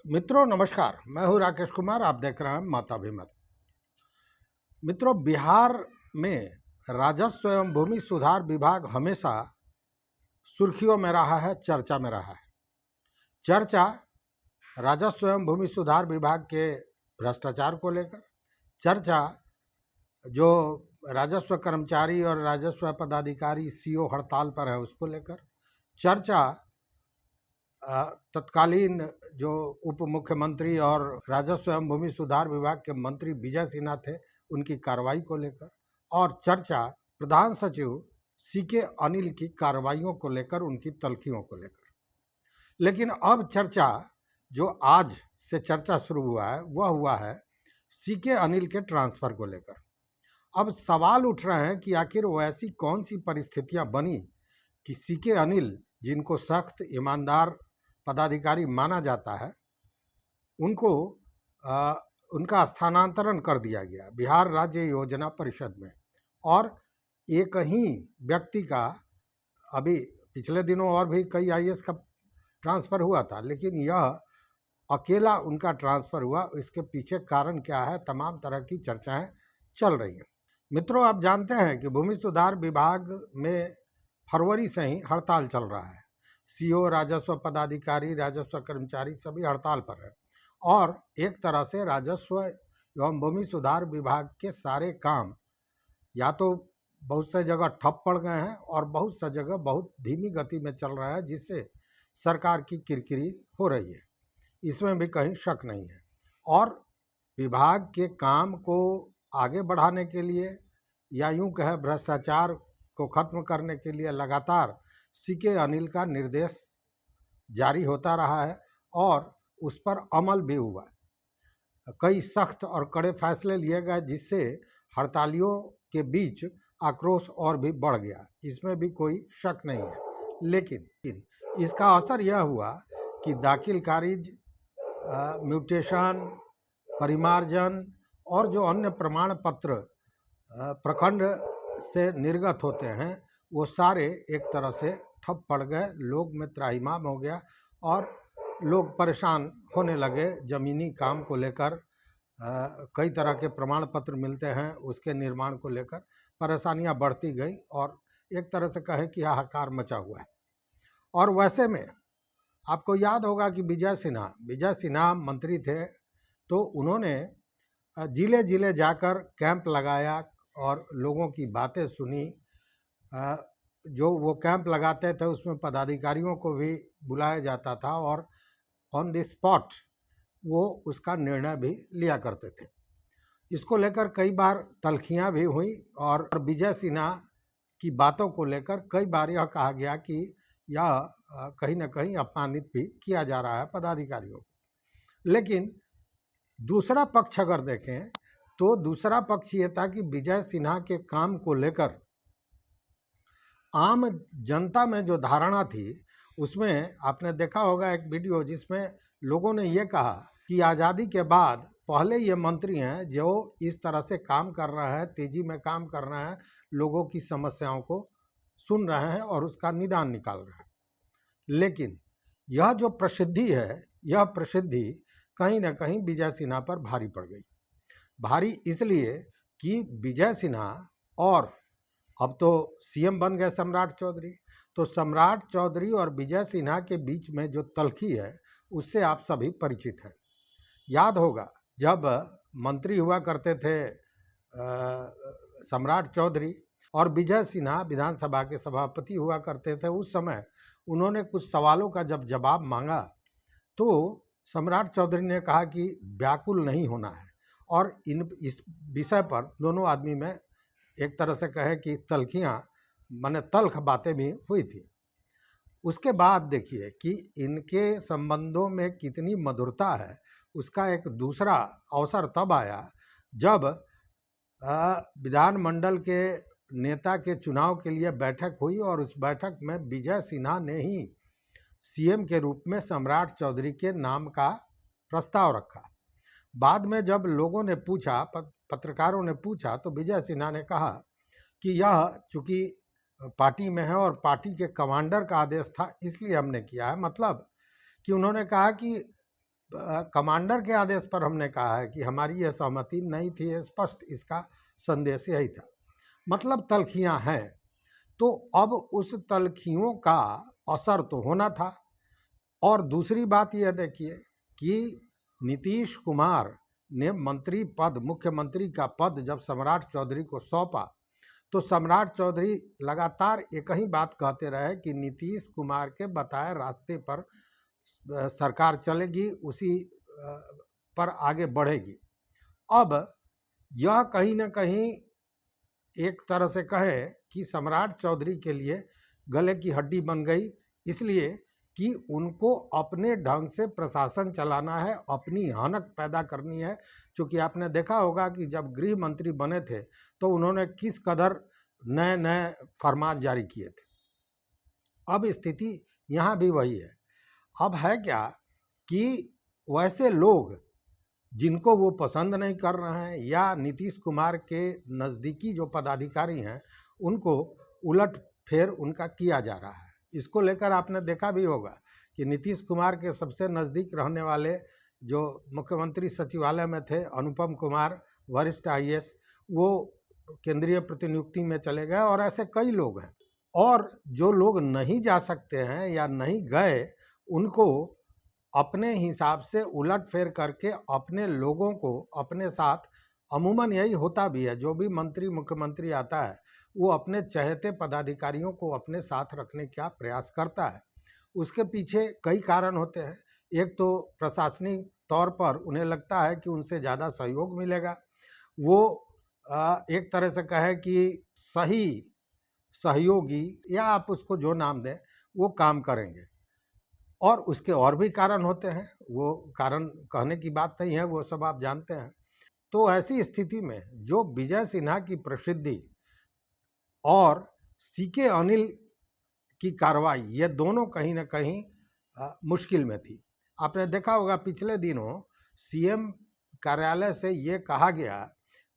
मित्रों नमस्कार, मैं हूं राकेश कुमार। आप देख रहे हैं माताभिमत। मित्रों, बिहार में राजस्व एवं भूमि सुधार विभाग हमेशा सुर्खियों में रहा है, चर्चा में रहा है। चर्चा राजस्व एवं भूमि सुधार विभाग के भ्रष्टाचार को लेकर, चर्चा जो राजस्व कर्मचारी और राजस्व पदाधिकारी सीओ हड़ताल पर है उसको लेकर, चर्चा तत्कालीन जो उप मुख्यमंत्री और राजस्व एवं भूमि सुधार विभाग के मंत्री विजय सिन्हा थे उनकी कार्रवाई को लेकर, और चर्चा प्रधान सचिव सीके अनिल की कार्रवाइयों को लेकर, उनकी तल्खियों को लेकर। लेकिन अब चर्चा जो आज से चर्चा शुरू हुआ है वह हुआ है सीके अनिल के ट्रांसफ़र को लेकर। अब सवाल उठ रहे हैं कि आखिर वो ऐसी कौन सी परिस्थितियां बनी कि सीके अनिल, जिनको सख्त ईमानदार पदाधिकारी माना जाता है, उनको उनका स्थानांतरण कर दिया गया बिहार राज्य योजना परिषद में। और एक ही व्यक्ति का, अभी पिछले दिनों और भी कई आईएएस का ट्रांसफ़र हुआ था, लेकिन यह अकेला उनका ट्रांसफ़र हुआ। इसके पीछे कारण क्या है, तमाम तरह की चर्चाएं चल रही हैं। मित्रों, आप जानते हैं कि भूमि सुधार विभाग में फरवरी से ही हड़ताल चल रहा है। सीओ, राजस्व पदाधिकारी, राजस्व कर्मचारी सभी हड़ताल पर है। और एक तरह से राजस्व एवं भूमि सुधार विभाग के सारे काम या तो बहुत से जगह ठप पड़ गए हैं और बहुत सी जगह बहुत धीमी गति में चल रहा है, जिससे सरकार की किरकिरी हो रही है। इसमें भी कहीं शक नहीं है। और विभाग के काम को आगे बढ़ाने के लिए, या यूं कहें भ्रष्टाचार को खत्म करने के लिए, लगातार सीके अनिल का निर्देश जारी होता रहा है और उस पर अमल भी हुआ। कई सख्त और कड़े फैसले लिए गए, जिससे हड़तालियों के बीच आक्रोश और भी बढ़ गया। इसमें भी कोई शक नहीं है। लेकिन इसका असर यह हुआ कि दाखिल खारिज, म्यूटेशन, परिमार्जन और जो अन्य प्रमाण पत्र प्रखंड से निर्गत होते हैं, वो सारे एक तरह से ठप पड़ गए। लोग में त्राहिमाम हो गया और लोग परेशान होने लगे। ज़मीनी काम को लेकर कई तरह के प्रमाण पत्र मिलते हैं, उसके निर्माण को लेकर परेशानियां बढ़ती गई और एक तरह से कहें कि हाहाकार मचा हुआ है। और वैसे में आपको याद होगा कि विजय सिन्हा मंत्री थे, तो उन्होंने जिले जिले जाकर कैंप लगाया और लोगों की बातें सुनी। जो वो कैंप लगाते थे उसमें पदाधिकारियों को भी बुलाया जाता था और ऑन द स्पॉट वो उसका निर्णय भी लिया करते थे। इसको लेकर कई बार तल्खियाँ भी हुई और विजय सिन्हा की बातों को लेकर कई बार यह कहा गया कि यह कहीं ना कहीं अपमानित भी किया जा रहा है पदाधिकारियों को। लेकिन दूसरा पक्ष अगर देखें तो दूसरा पक्ष ये था कि विजय सिन्हा के काम को लेकर आम जनता में जो धारणा थी, उसमें आपने देखा होगा एक वीडियो जिसमें लोगों ने ये कहा कि आज़ादी के बाद पहले ये मंत्री हैं जो इस तरह से काम कर रहे हैं, तेज़ी में काम कर रहे हैं, लोगों की समस्याओं को सुन रहे हैं और उसका निदान निकाल रहे हैं। लेकिन यह जो प्रसिद्धि है, यह प्रसिद्धि कहीं ना कहीं विजय सिन्हा पर भारी पड़ गई। भारी इसलिए कि विजय सिन्हा, और अब तो सीएम बन गए सम्राट चौधरी, तो सम्राट चौधरी और विजय सिन्हा के बीच में जो तल्खी है उससे आप सभी परिचित हैं। याद होगा जब मंत्री हुआ करते थे सम्राट चौधरी और विजय सिन्हा विधानसभा के सभापति हुआ करते थे, उस समय उन्होंने कुछ सवालों का जब जवाब मांगा तो सम्राट चौधरी ने कहा कि व्याकुल नहीं होना है। और इस विषय पर दोनों आदमी में एक तरह से कहें कि तल्खियाँ, माने तल्ख बातें भी हुई थी। उसके बाद देखिए कि इनके संबंधों में कितनी मधुरता है, उसका एक दूसरा अवसर तब आया जब विधानमंडल के नेता के चुनाव के लिए बैठक हुई और उस बैठक में विजय सिन्हा ने ही सीएम के रूप में सम्राट चौधरी के नाम का प्रस्ताव रखा। बाद में जब लोगों ने पूछा, पत्रकारों ने पूछा, तो विजय सिन्हा ने कहा कि यह चूँकि पार्टी में है और पार्टी के कमांडर का आदेश था इसलिए हमने किया है। मतलब कि उन्होंने कहा कि कमांडर के आदेश पर हमने कहा है कि हमारी यह सहमति नहीं थी, स्पष्ट इसका संदेश यही था। मतलब तल्खियां हैं, तो अब उस तल्खियों का असर तो होना था। और दूसरी बात यह देखिए कि नीतीश कुमार ने मंत्री पद, मुख्यमंत्री का पद जब सम्राट चौधरी को सौंपा तो सम्राट चौधरी लगातार एक ही बात कहते रहे कि नीतीश कुमार के बताए रास्ते पर सरकार चलेगी, उसी पर आगे बढ़ेगी। अब यह कहीं ना कहीं एक तरह से कहें कि सम्राट चौधरी के लिए गले की हड्डी बन गई, इसलिए कि उनको अपने ढंग से प्रशासन चलाना है, अपनी हनक पैदा करनी है। क्योंकि आपने देखा होगा कि जब गृह मंत्री बने थे तो उन्होंने किस कदर नए नए फरमान जारी किए थे। अब स्थिति यहाँ भी वही है। अब है क्या कि वैसे लोग जिनको वो पसंद नहीं कर रहे हैं या नीतीश कुमार के नज़दीकी जो पदाधिकारी हैं उनको उलट फेर उनका किया जा रहा है। इसको लेकर आपने देखा भी होगा कि नीतीश कुमार के सबसे नज़दीक रहने वाले जो मुख्यमंत्री सचिवालय में थे, अनुपम कुमार, वरिष्ठ IAS, वो केंद्रीय प्रतिनियुक्ति में चले गए और ऐसे कई लोग हैं। और जो लोग नहीं जा सकते हैं या नहीं गए, उनको अपने हिसाब से उलट फेर करके अपने लोगों को अपने साथ, अमूमन यही होता भी है, जो भी मंत्री मुख्यमंत्री आता है वो अपने चहेते पदाधिकारियों को अपने साथ रखने का प्रयास करता है। उसके पीछे कई कारण होते हैं। एक तो प्रशासनिक तौर पर उन्हें लगता है कि उनसे ज़्यादा सहयोग मिलेगा, वो एक तरह से कहें कि सही सहयोगी या आप उसको जो नाम दें वो काम करेंगे। और उसके और भी कारण होते हैं, वो कारण कहने की बात नहीं है, वो सब आप जानते हैं। तो ऐसी स्थिति में जो विजय सिन्हा की प्रसिद्धि और CK अनिल की कार्रवाई, ये दोनों कहीं ना कहीं मुश्किल में थी। आपने देखा होगा पिछले दिनों CM कार्यालय से ये कहा गया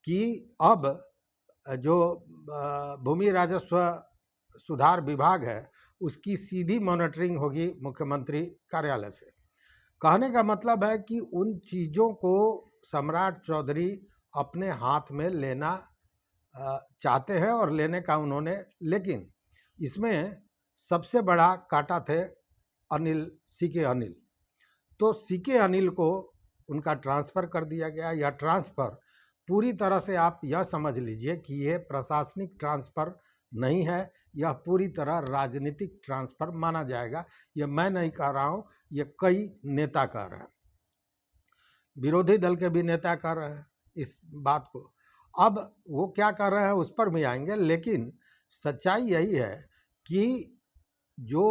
कि अब जो भूमि राजस्व सुधार विभाग है उसकी सीधी मॉनिटरिंग होगी मुख्यमंत्री कार्यालय से। कहने का मतलब है कि उन चीज़ों को सम्राट चौधरी अपने हाथ में लेना चाहते हैं और लेने का उन्होंने, लेकिन इसमें सबसे बड़ा काटा थे CK अनिल। तो CK अनिल को उनका ट्रांसफ़र कर दिया गया। यह ट्रांसफ़र पूरी तरह से आप यह समझ लीजिए कि यह प्रशासनिक ट्रांसफ़र नहीं है, यह पूरी तरह राजनीतिक ट्रांसफ़र माना जाएगा। यह मैं नहीं कह रहा हूँ, ये कई नेता कह रहे हैं, विरोधी दल के भी नेता कह रहे हैं इस बात को। अब वो क्या कर रहे हैं उस पर भी आएंगे, लेकिन सच्चाई यही है कि जो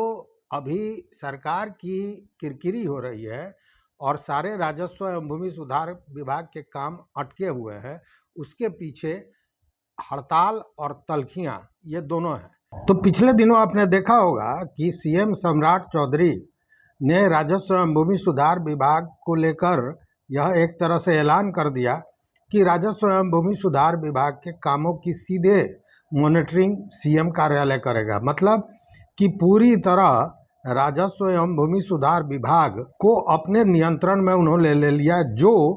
अभी सरकार की किरकिरी हो रही है और सारे राजस्व एवं भूमि सुधार विभाग के काम अटके हुए हैं, उसके पीछे हड़ताल और तल्खियां, ये दोनों हैं। तो पिछले दिनों आपने देखा होगा कि CM सम्राट चौधरी ने राजस्व एवं भूमि सुधार विभाग को लेकर यह एक तरह से ऐलान कर दिया कि राजस्व एवं भूमि सुधार विभाग के कामों की सीधे मॉनिटरिंग CM कार्यालय करेगा। मतलब कि पूरी तरह राजस्व एवं भूमि सुधार विभाग को अपने नियंत्रण में उन्होंने ले लिया, जो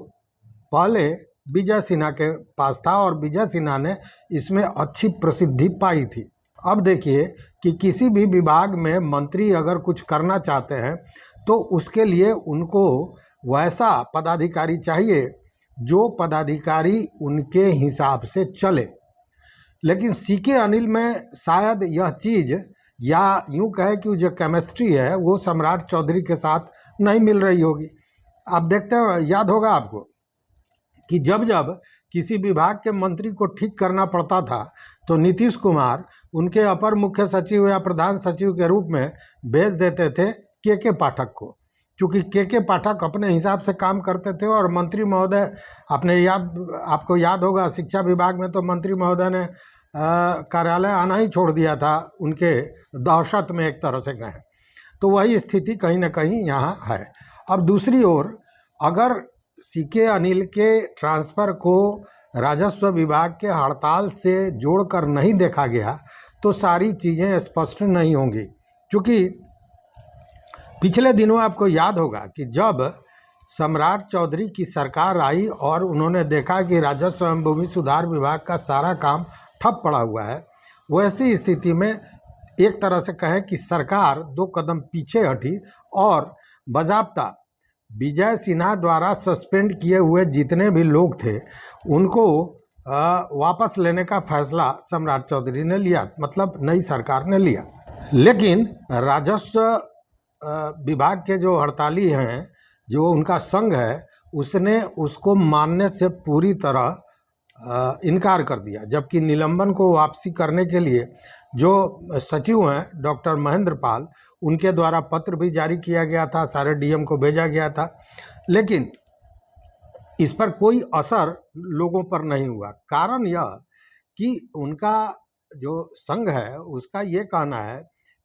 पहले विजय सिन्हा के पास था और विजय सिन्हा ने इसमें अच्छी प्रसिद्धि पाई थी। अब देखिए कि किसी भी विभाग में मंत्री अगर कुछ करना चाहते हैं तो उसके लिए उनको वैसा पदाधिकारी चाहिए जो पदाधिकारी उनके हिसाब से चले। लेकिन CK अनिल में शायद यह चीज़, या यूँ कहे कि जो केमिस्ट्री है वो सम्राट चौधरी के साथ नहीं मिल रही होगी। आप देखते हैं, याद होगा आपको कि जब जब किसी विभाग के मंत्री को ठीक करना पड़ता था तो नीतीश कुमार उनके अपर मुख्य सचिव या प्रधान सचिव के रूप में भेज देते थे KK पाठक को, क्योंकि KK पाठक अपने हिसाब से काम करते थे। और मंत्री महोदय, आपको याद होगा शिक्षा विभाग में तो मंत्री महोदय ने कार्यालय आना ही छोड़ दिया था, उनके दहशत में एक तरह से कहें। तो वही स्थिति कहीं ना कहीं यहाँ है। अब दूसरी ओर अगर CK अनिल के ट्रांसफ़र को राजस्व विभाग के हड़ताल से जोड़कर नहीं देखा गया तो सारी चीज़ें स्पष्ट नहीं होंगी। क्योंकि पिछले दिनों आपको याद होगा कि जब सम्राट चौधरी की सरकार आई और उन्होंने देखा कि राजस्व एवं भूमि सुधार विभाग का सारा काम ठप पड़ा हुआ है। वैसी स्थिति में एक तरह से कहें कि सरकार 2 कदम पीछे हटी और बाज़ाब्ता विजय सिन्हा द्वारा सस्पेंड किए हुए जितने भी लोग थे उनको वापस लेने का फैसला सम्राट चौधरी ने लिया, मतलब नई सरकार ने लिया। लेकिन राजस्व विभाग के जो हड़ताली हैं, जो उनका संघ है, उसने उसको मानने से पूरी तरह इनकार कर दिया। जबकि निलंबन को वापसी करने के लिए जो सचिव हैं डॉक्टर महेंद्र पाल, उनके द्वारा पत्र भी जारी किया गया था, सारे डीएम को भेजा गया था, लेकिन इस पर कोई असर लोगों पर नहीं हुआ। कारण यह कि उनका जो संघ है उसका ये कहना है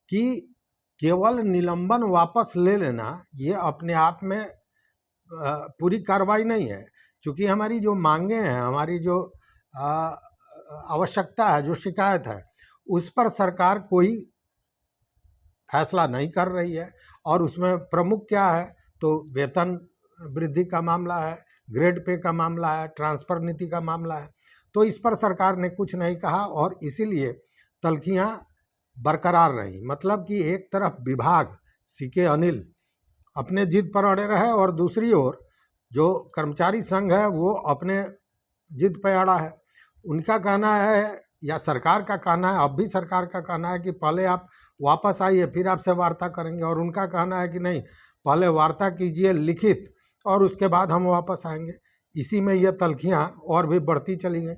कि केवल निलंबन वापस ले लेना ये अपने आप में पूरी कार्रवाई नहीं है, क्योंकि हमारी जो मांगे हैं, हमारी जो आवश्यकता है, जो शिकायत है, उस पर सरकार कोई फैसला नहीं कर रही है। और उसमें प्रमुख क्या है, तो वेतन वृद्धि का मामला है, ग्रेड पे का मामला है, ट्रांसफ़र नीति का मामला है। तो इस पर सरकार ने कुछ नहीं कहा और इसीलिए तल्खियाँ बरकरार रही। मतलब कि एक तरफ विभाग सीके अनिल अपने जिद पर अड़े रहे और दूसरी ओर जो कर्मचारी संघ है वो अपने जिद पर अड़ा है। उनका कहना है, या सरकार का कहना है, अब भी सरकार का कहना है कि पहले आप वापस आइए फिर आपसे वार्ता करेंगे, और उनका कहना है कि नहीं, पहले वार्ता कीजिए लिखित और उसके बाद हम वापस आएंगे। इसी में ये तल्खियाँ और भी बढ़ती चली गई।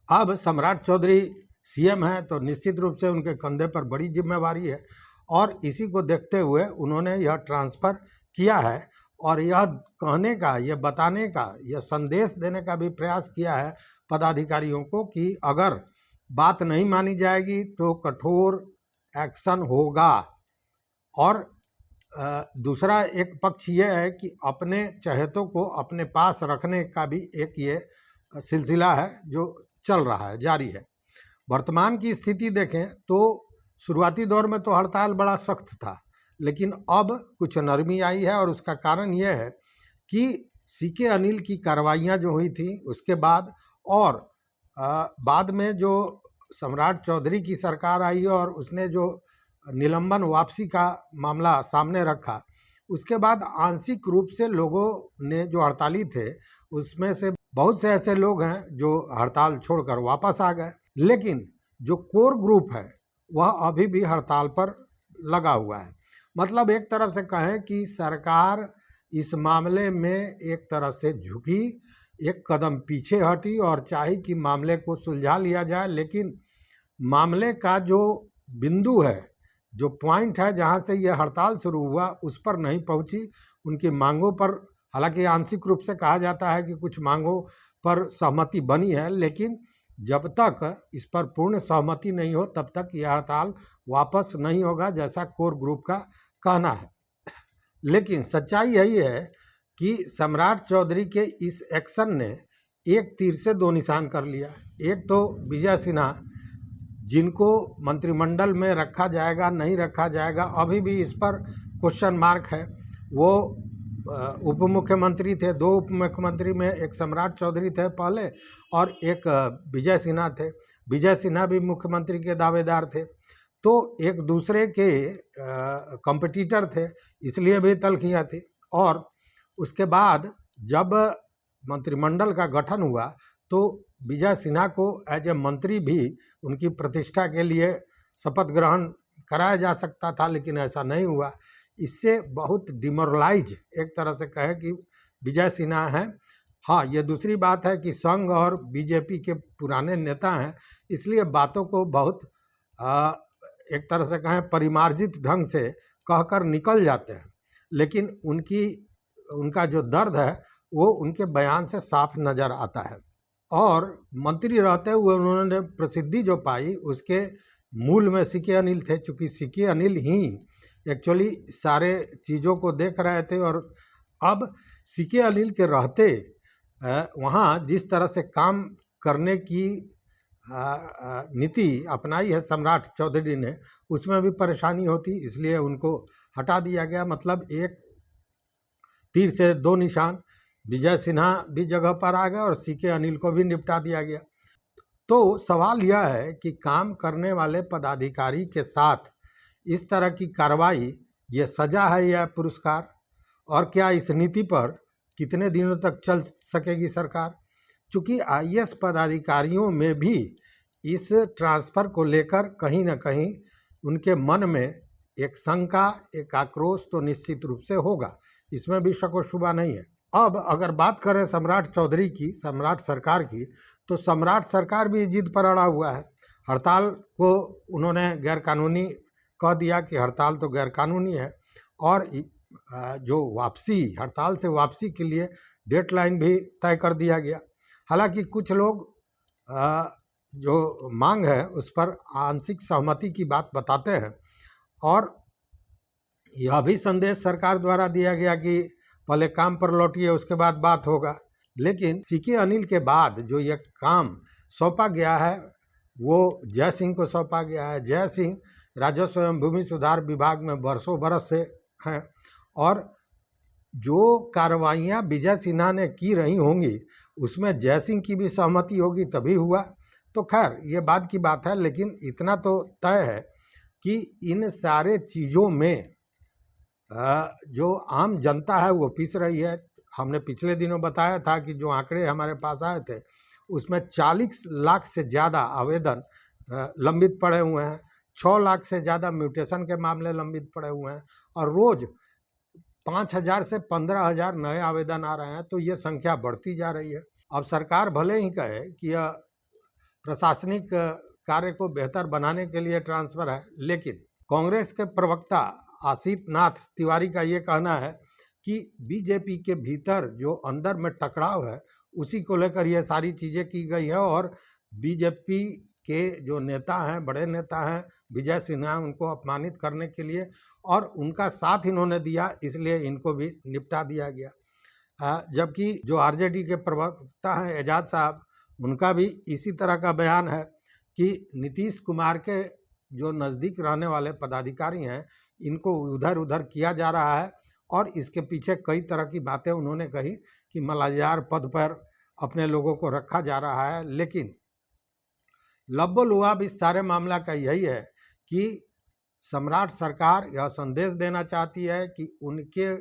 अब सम्राट चौधरी सीएम हैं तो निश्चित रूप से उनके कंधे पर बड़ी जिम्मेवारी है, और इसी को देखते हुए उन्होंने यह ट्रांसफ़र किया है और यह कहने का, यह बताने का, यह संदेश देने का भी प्रयास किया है पदाधिकारियों को कि अगर बात नहीं मानी जाएगी तो कठोर एक्शन होगा। और दूसरा एक पक्ष ये है कि अपने चहेतों को अपने पास रखने का भी एक ये सिलसिला है जो चल रहा है, जारी है। वर्तमान की स्थिति देखें तो शुरुआती दौर में तो हड़ताल बड़ा सख्त था, लेकिन अब कुछ नरमी आई है, और उसका कारण यह है कि सीके अनिल की कार्रवाइयाँ जो हुई थी उसके बाद, और बाद में जो सम्राट चौधरी की सरकार आई और उसने जो निलंबन वापसी का मामला सामने रखा, उसके बाद आंशिक रूप से लोगों ने, जो हड़ताली थे, उसमें से बहुत से ऐसे लोग हैं जो हड़ताल छोड़कर वापस आ गए, लेकिन जो कोर ग्रुप है वह अभी भी हड़ताल पर लगा हुआ है। मतलब एक तरफ से कहें कि सरकार इस मामले में एक तरह से झुकी, एक कदम पीछे हटी और चाही कि मामले को सुलझा लिया जाए, लेकिन मामले का जो बिंदु है, जो पॉइंट है जहां से यह हड़ताल शुरू हुआ, उस पर नहीं पहुंची। उनकी मांगों पर, हालांकि आंशिक रूप से कहा जाता है कि कुछ मांगों पर सहमति बनी है, लेकिन जब तक इस पर पूर्ण सहमति नहीं हो तब तक यह हड़ताल वापस नहीं होगा, जैसा कोर ग्रुप का कहना है। लेकिन सच्चाई यही है कि सम्राट चौधरी के इस एक्शन ने एक तीर से 2 निशान कर लिया। एक तो विजय सिन्हा, जिनको मंत्रिमंडल में रखा जाएगा नहीं रखा जाएगा, अभी भी इस पर क्वेश्चन मार्क है। वो उप मुख्यमंत्री थे, 2 उप मुख्यमंत्री में एक सम्राट चौधरी थे पहले और एक विजय सिन्हा थे। विजय सिन्हा भी मुख्यमंत्री के दावेदार थे, तो एक दूसरे के कॉम्पिटिटर थे, इसलिए भी तल्खियाँ थी। और उसके बाद जब मंत्रिमंडल का गठन हुआ तो विजय सिन्हा को एज ए मंत्री भी उनकी प्रतिष्ठा के लिए शपथ ग्रहण कराया जा सकता था, लेकिन ऐसा नहीं हुआ। इससे बहुत डिमोरलाइज एक तरह से कहें कि विजय सिन्हा हैं। हाँ, ये दूसरी बात है कि संघ और बीजेपी के पुराने नेता हैं, इसलिए बातों को बहुत एक तरह से कहें परिमार्जित ढंग से कहकर निकल जाते हैं, लेकिन उनका जो दर्द है वो उनके बयान से साफ नज़र आता है। और मंत्री रहते हुए उन्होंने प्रसिद्धि जो पाई उसके मूल में सीके अनिल थे, चूँकि सीके अनिल ही एक्चुअली सारे चीज़ों को देख रहे थे। और अब सीके अनिल के रहते वहाँ जिस तरह से काम करने की नीति अपनाई है सम्राट चौधरी ने, उसमें भी परेशानी होती, इसलिए उनको हटा दिया गया। मतलब एक तीर से दो निशान, विजय सिन्हा भी जगह पर आ गए और सीके अनिल को भी निपटा दिया गया। तो सवाल यह है कि काम करने वाले पदाधिकारी के साथ इस तरह की कार्रवाई ये सजा है या पुरस्कार, और क्या इस नीति पर कितने दिनों तक चल सकेगी सरकार? चूँकि आईएएस पदाधिकारियों में भी इस ट्रांसफ़र को लेकर कहीं ना कहीं उनके मन में एक शंका, एक आक्रोश तो निश्चित रूप से होगा, इसमें भी शक व शुबा नहीं है। अब अगर बात करें सम्राट चौधरी की, सम्राट सरकार की, तो सम्राट सरकार भी जिद पर अड़ा हुआ है। हड़ताल को उन्होंने गैरकानूनी कह दिया कि हड़ताल तो गैरकानूनी है, और जो वापसी, हड़ताल से वापसी के लिए डेडलाइन भी तय कर दिया गया। हालांकि कुछ लोग जो मांग है उस पर आंशिक सहमति की बात बताते हैं, और यह भी संदेश सरकार द्वारा दिया गया कि पहले काम पर लौटिए, उसके बाद बात होगा। लेकिन सीके अनिल के बाद जो यह काम सौंपा गया है वो जय सिंह को सौंपा गया है। जय सिंह राजस्व एवं भूमि सुधार विभाग में बरसों बरस से हैं, और जो कार्रवाइयाँ विजय सिन्हा ने की रही होंगी उसमें जय सिंह की भी सहमति होगी तभी हुआ। तो खैर ये बाद की बात है, लेकिन इतना तो तय है कि इन सारे चीज़ों में जो आम जनता है वो पिस रही है। हमने पिछले दिनों बताया था कि जो आंकड़े हमारे पास आए थे उसमें 40 लाख से ज़्यादा आवेदन लंबित पड़े हुए हैं, 6 लाख से ज़्यादा म्यूटेशन के मामले लंबित पड़े हुए हैं, और रोज़ 5,000 से 15,000 नए आवेदन आ रहे हैं। तो ये संख्या बढ़ती जा रही है। अब सरकार भले ही कहे कि यह प्रशासनिक कार्य को बेहतर बनाने के लिए ट्रांसफ़र है, लेकिन कांग्रेस के प्रवक्ता आशीष नाथ तिवारी का ये कहना है कि बीजेपी के भीतर जो अंदर में टकराव है उसी को लेकर ये सारी चीज़ें की गई है, और बीजेपी के जो नेता हैं, बड़े नेता हैं विजय सिन्हा, उनको अपमानित करने के लिए और उनका साथ इन्होंने दिया, इसलिए इनको भी निपटा दिया गया। जबकि जो आरजेडी के प्रवक्ता हैं एजाज साहब, उनका भी इसी तरह का बयान है कि नीतीश कुमार के जो नज़दीक रहने वाले पदाधिकारी हैं इनको उधर उधर किया जा रहा है, और इसके पीछे कई तरह की बातें उन्होंने कही कि मलाजार पद पर अपने लोगों को रखा जा रहा है। लेकिन लब्बो-लुआब इस सारे मामला का यही है कि सम्राट सरकार यह संदेश देना चाहती है कि उनके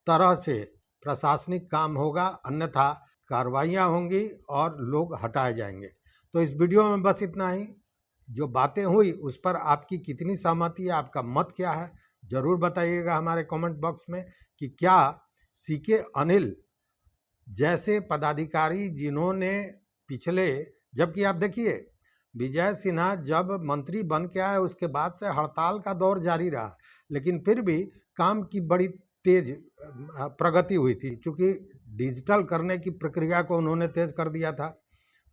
तरह से प्रशासनिक काम होगा, अन्यथा कार्रवाइयाँ होंगी और लोग हटाए जाएंगे। तो इस वीडियो में बस इतना ही। जो बातें हुई उस पर आपकी कितनी सहमति है, आपका मत क्या है, ज़रूर बताइएगा हमारे कमेंट बॉक्स में कि क्या सीके अनिल जैसे पदाधिकारी जिन्होंने पिछले, जबकि आप देखिए विजय सिन्हा जब मंत्री बन के आए उसके बाद से हड़ताल का दौर जारी रहा, लेकिन फिर भी काम की बड़ी तेज प्रगति हुई थी, क्योंकि डिजिटल करने की प्रक्रिया को उन्होंने तेज़ कर दिया था।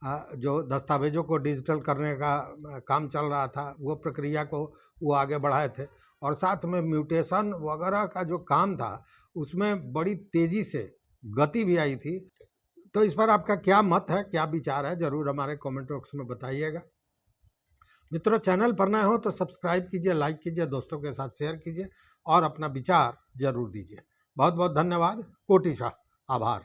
जो दस्तावेज़ों को डिजिटल करने का काम चल रहा था वो प्रक्रिया को वो आगे बढ़ाए थे, और साथ में म्यूटेशन वगैरह का जो काम था उसमें बड़ी तेज़ी से गति भी आई थी। तो इस पर आपका क्या मत है, क्या विचार है, ज़रूर हमारे कमेंट बॉक्स में बताइएगा। मित्रों, चैनल पर नए हो तो सब्सक्राइब कीजिए, लाइक कीजिए, दोस्तों के साथ शेयर कीजिए और अपना विचार ज़रूर दीजिए। बहुत बहुत धन्यवाद, कोटिशा आभार।